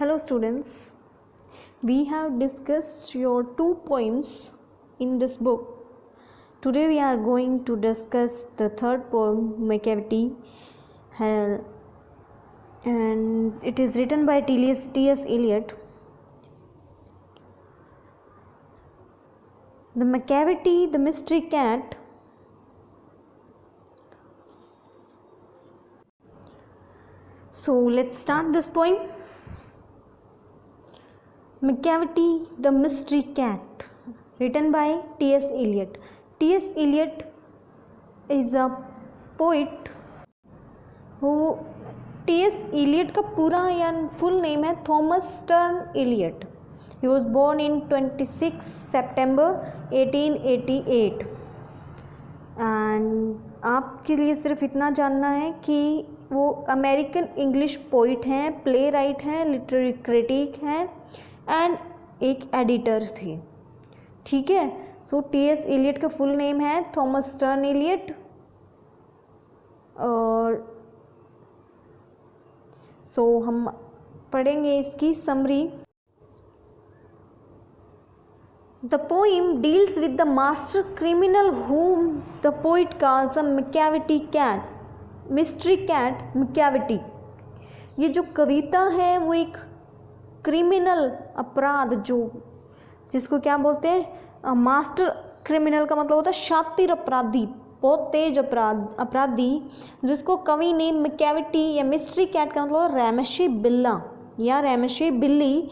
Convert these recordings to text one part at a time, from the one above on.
Hello students, we have discussed your two poems in this book. Today we are going to discuss the third poem, Macavity, and it is written by T.S. Eliot. The Macavity, the mystery cat. So let's start this poem. Macavity, the mystery cat, written by T.S. Eliot. T.S. Eliot is a poet who T.S. Eliot का पूरा या full name है Thomas Stearns Eliot. He was born in 26 September 1888. And आपके लिए सिर्फ इतना जानना है कि वो अमेरिकन इंग्लिश पोइट हैं, प्ले राइट हैं, लिटरेरी क्रिटिक हैं एंड एक एडिटर थे. ठीक है. So T S. एलियट का फुल नेम है थॉमस स्टर्न एलियट. और हम पढ़ेंगे इसकी summary. The poem deals with the master criminal whom the poet calls a Macavity cat, mystery cat Macavity. ये जो कविता है वो एक क्रिमिनल अपराध जिसको क्या बोलते हैं, मास्टर क्रिमिनल का मतलब होता है शातिर अपराधी, बहुत तेज अपराधी, जिसको कवि ने मैकेविटी या मिस्ट्री कैट का मतलब रैमशे बिल्ला या रैमशे बिल्ली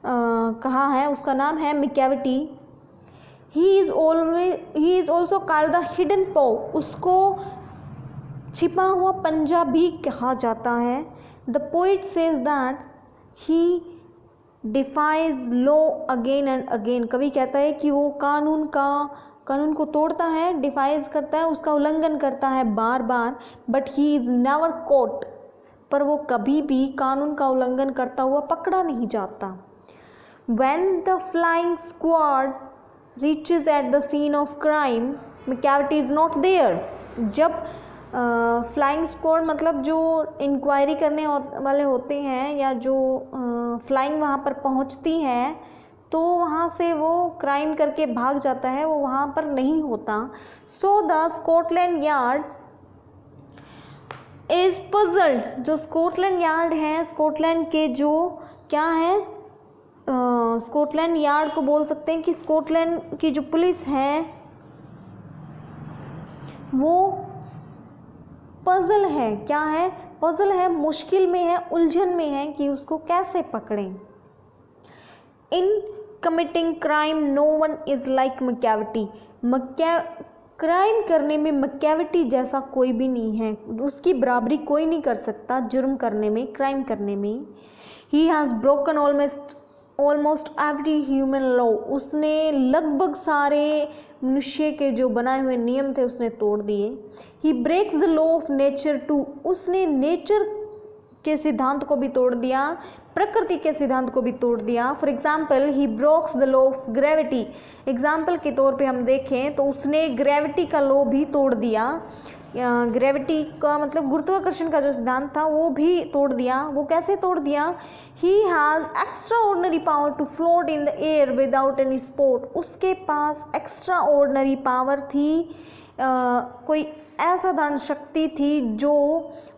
कहा है. उसका नाम है Macavity. He is also called the hidden पॉ. उसको छिपा हुआ पंजा भी कहा जाता है. The poet says that he defies law again and again. कवि कहता है कि वो कानून को तोड़ता है, डिफाइज करता है, उसका उल्लंघन करता है बार बार. But he is never caught. पर वो कभी भी कानून का उल्लंघन करता हुआ पकड़ा नहीं जाता. When the flying squad reaches at the scene of crime, Macavity is not there. जब फ्लाइंग स्क्वाड मतलब जो इंक्वायरी करने वाले होते हैं या जो फ्लाइंग वहाँ पर पहुँचती हैं तो वहाँ से वो क्राइम करके भाग जाता है, वो वहाँ पर नहीं होता. So the Scotland yard is puzzled. जो स्कॉटलैंड यार्ड है, स्कॉटलैंड के जो क्या है, स्कॉटलैंड यार्ड को बोल सकते हैं कि स्कॉटलैंड की जो पुलिस है वो पजल है. क्या है? पजल है, मुश्किल में है, उलझन में है कि उसको कैसे पकड़ें. In committing crime no one is like Macavity. Crime करने में मैकेविटी जैसा कोई भी नहीं है, उसकी बराबरी कोई नहीं कर सकता जुर्म करने में, क्राइम करने में. He has broken almost every human law. उसने लगभग सारे मनुष्य के जो बनाए हुए नियम थे उसने तोड़ दिए. He breaks the law of nature too. उसने नेचर के सिद्धांत को भी तोड़ दिया, प्रकृति के सिद्धांत को भी तोड़ दिया. For example he ब्रोक्स the law of gravity. Example के तौर पे हम देखें तो उसने ग्रेविटी का लॉ भी तोड़ दिया. ग्रेविटी का मतलब गुरुत्वाकर्षण का जो सिद्धांत था वो भी तोड़ दिया. वो कैसे तोड़ दिया? He has extraordinary power to float in the air without any support. उसके पास एक्स्ट्रा ऑर्डनरी पावर थी, कोई असाधारण शक्ति थी जो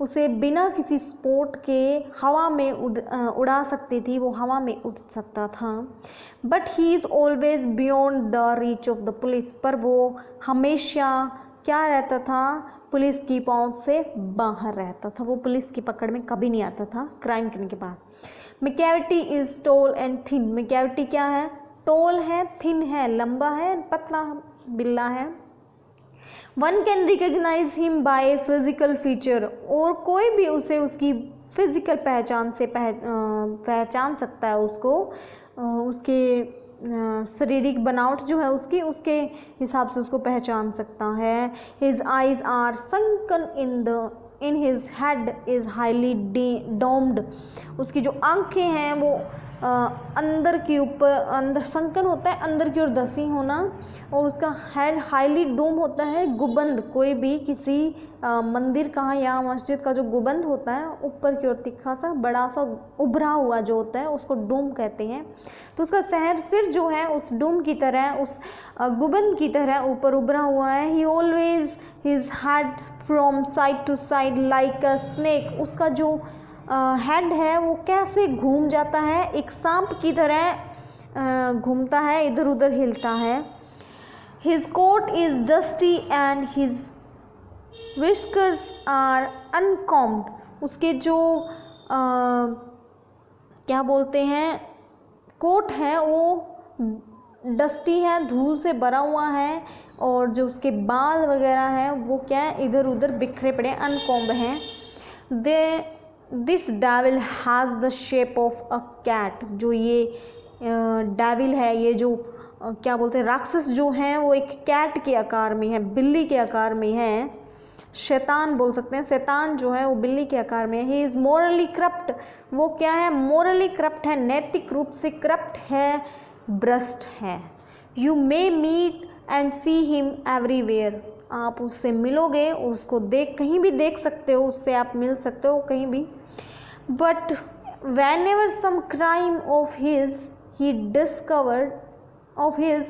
उसे बिना किसी सपोर्ट के हवा में उड़ा सकती थी. वो हवा में उड़ सकता था. But he is always beyond the reach of the police. पर वो हमेशा क्या रहता था? पुलिस की पहुंच से बाहर रहता था. वो पुलिस की पकड़ में कभी नहीं आता था क्राइम करने के बाद. Macavity is tall and thin. Macavity क्या है? टॉल है, थिन है, लंबा है, पतला बिल्ला है. One can recognise him by physical feature. और कोई भी उसे उसकी फिजिकल पहचान से पहचान सकता है उसको. उसके शारीरिक बनावट जो है उसके हिसाब से उसको पहचान सकता है. His eyes are sunken in his head is highly domed. उसकी जो आंखें हैं वो अंदर के ऊपर, अंदर संकन होता है, अंदर की ओर धंसी होना, और उसका हेड हाईली डोम होता है, गुबंद, कोई भी किसी मंदिर का या मस्जिद का जो गुबंद होता है ऊपर की ओर तिखा सा बड़ा सा उभरा हुआ जो होता है उसको डोम कहते हैं। तो उसका सिर जो है उस डोम की तरह, उस गुबंद की तरह ऊपर उभरा हुआ है। He always his head from side to side like a snake, उसका जो हेड है वो कैसे घूम जाता है, एक सांप की तरह घूमता है, इधर उधर हिलता है। His coat is dusty and his whiskers are uncombed, उसके जो क्या बोलते हैं कोट है वो डस्टी है, धूल से भरा हुआ है, और जो उसके बाल वगैरह हैं वो क्या है, इधर उधर बिखरे पड़े, अनकॉम्ब हैं। This devil has the shape of a cat, जो ये डेविल है, ये जो क्या बोलते हैं राक्षस जो हैं वो एक कैट के आकार में है, बिल्ली के आकार में है, शैतान बोल सकते हैं, शैतान जो है वो बिल्ली के आकार में है। ही इज़ मोरली करप्ट, वो क्या है, मोरली करप्ट है, नैतिक रूप से करप्ट है, भ्रष्ट है। You may meet and see him everywhere, आप उससे मिलोगे और उसको कहीं भी देख सकते हो, उससे आप मिल सकते हो कहीं भी। But whenever some crime of his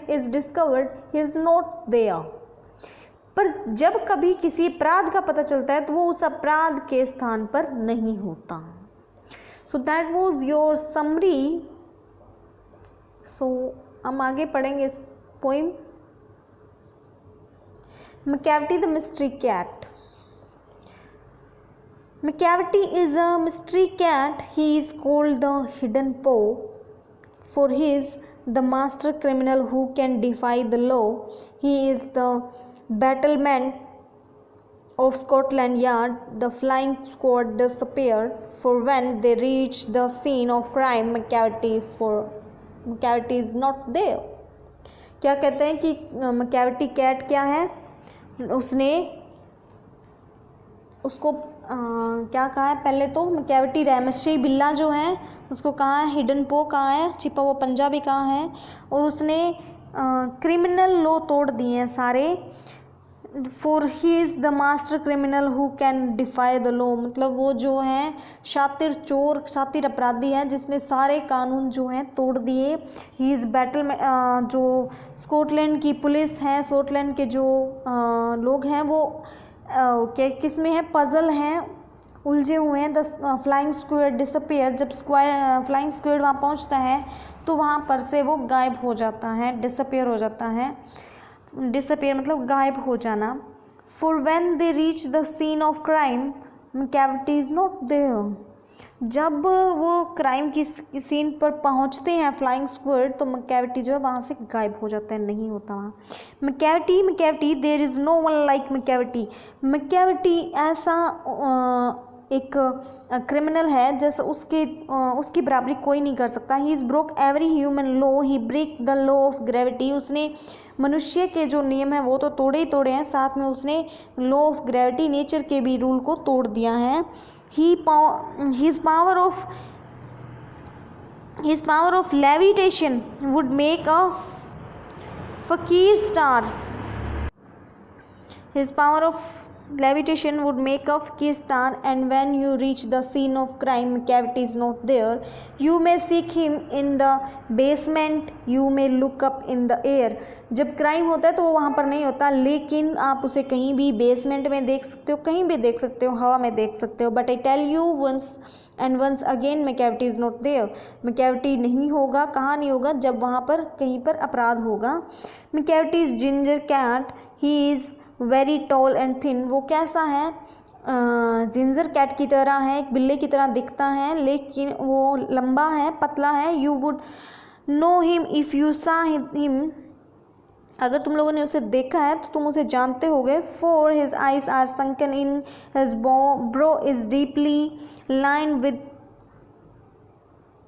is discovered, he is not there, पर जब कभी किसी अपराध का पता चलता है तो वो उस अपराध के स्थान पर नहीं होता। So that was your summary. So हम आगे पढ़ेंगे इस poem. Macavity the mystery cat. Macavity is a mystery cat. He is called the hidden paw, for he is the master criminal who can defy the law. He is the battleman of Scotland Yard. The flying squad disappeared, for when they reach the scene of crime, Macavity is not there. क्या कहते हैं कि मैकैविटी cat क्या है, उसने उसको क्या कहा है, पहले तो मैकैविटी रहमशई बिल्ला जो है उसको कहा है हिडन पो, कहा है छिपा हुआ पंजा भी कहा है, और उसने क्रिमिनल लॉ तोड़ दिए हैं सारे। For he is the master criminal who can defy the law, मतलब वो जो है शातिर चोर, शातिर अपराधी है जिसने सारे कानून जो हैं तोड़ दिए। ही इज़ बैटल में जो स्कॉटलैंड की पुलिस है, स्कॉटलैंड के जो लोग हैं वो क्या किस में है, पजल हैं, उलझे हुए हैं। द फ्लाइंग स्क्वाड डिसअपियर, जब फ्लाइंग स्क्वाड वहाँ पहुँचता है तो वहाँ पर से वो गायब हो जाता है, डिसअपियर हो जाता है। डिसअपियर मतलब गायब हो जाना। For when they reach the scene of crime, Macavity is not there, जब वो क्राइम की सीन पर पहुंचते हैं फ्लाइंग स्क्वाड तो मैकैविटी जो है वहाँ से गायब हो जाता है, नहीं होता वहाँ। Macavity there is no one like Macavity, Macavity ऐसा एक क्रिमिनल है जैसे उसकी बराबरी कोई नहीं कर सकता। He is broke every human law, he break the law of gravity, उसने मनुष्य के जो नियम हैं वो तो तोड़े ही तोड़े हैं, साथ में उसने लॉ ऑफ ग्रेविटी, नेचर के भी रूल को तोड़ दिया है। His power of levitation would make a fakir star. His power of levitation would make a fakir star, and when you reach the scene of crime, Macavity is not there. You may seek him in the basement, you may look up in the air. जब crime होता है तो वो वहाँ पर नहीं होता, लेकिन आप उसे कहीं भी बेसमेंट में देख सकते हो, कहीं भी देख सकते हो, हवा में देख सकते हो। But I tell you once again Macavity is not there, Macavity नहीं होगा, कहाँ नहीं होगा, जब वहाँ पर कहीं पर अपराध होगा। Macavity is ginger cat, he is very tall and thin, वो कैसा है, जिंजर कैट की तरह है, एक बिल्ली की तरह दिखता है, लेकिन वो लंबा है, पतला है। You would know him if you सा हिम, अगर तुम लोगों ने उसे देखा है तो तुम उसे जानते होगे। For his eyes are sunken in his brow is deeply line with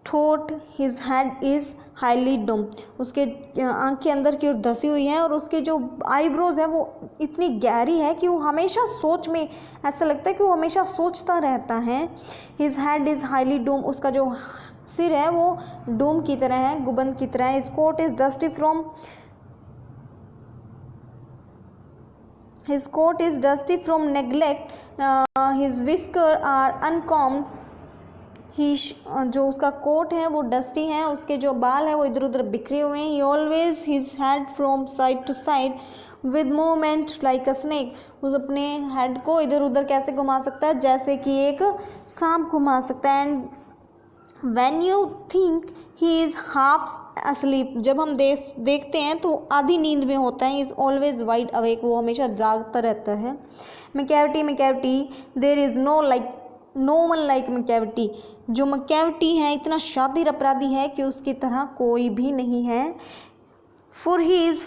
thought, his head is highly doom, उसके आँख के अंदर की ओर धसी हुई है और उसके जो आईब्रोज है वो इतनी गहरी है कि वो हमेशा सोच में, ऐसा लगता है कि वो हमेशा सोचता रहता है। His head is highly Doom, उसका जो सिर है वो डूम की तरह है, गुबंद की तरह है। His coat is dusty from His coat is dusty from neglect. His whiskers are uncombed. जो उसका कोट है वो डस्टी है, उसके जो बाल है वो इधर उधर बिखरे हुए हैं। He always his head from side to side with movement like a snake. उस अपने हेड को इधर उधर कैसे घुमा सकता है, जैसे कि एक सांप घुमा सकता है। And when you think he is half asleep, जब हम देखते हैं तो आधी नींद में होता है। is always wide awake, वो हमेशा जागता रहता है। मैकैविटी there is no one like मैकैविटी, जो मैकैविटी है इतना शातिर अपराधी है कि उसकी तरह कोई भी नहीं है। for he is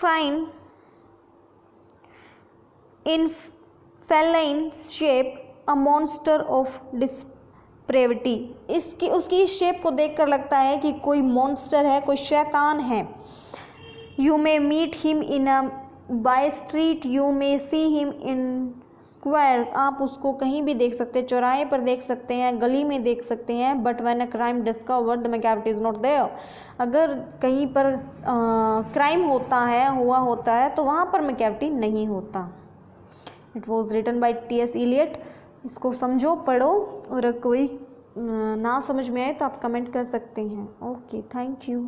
fine in feline shape, a monster of depravity, उसकी शेप को देखकर लगता है कि कोई मॉन्स्टर है, कोई शैतान है। You may meet him in a by street, you may see him in square, आप उसको कहीं भी देख सकते हैं, चौराहे पर देख सकते हैं, गली में देख सकते हैं। But when a crime discovered, the McCavity is not there, अगर कहीं पर क्राइम हुआ होता है तो वहाँ पर McCavity नहीं होता। It was written by T.S. Eliot। इसको समझो, पढ़ो, और कोई ना समझ में आए तो आप कमेंट कर सकते हैं। Okay, thank you.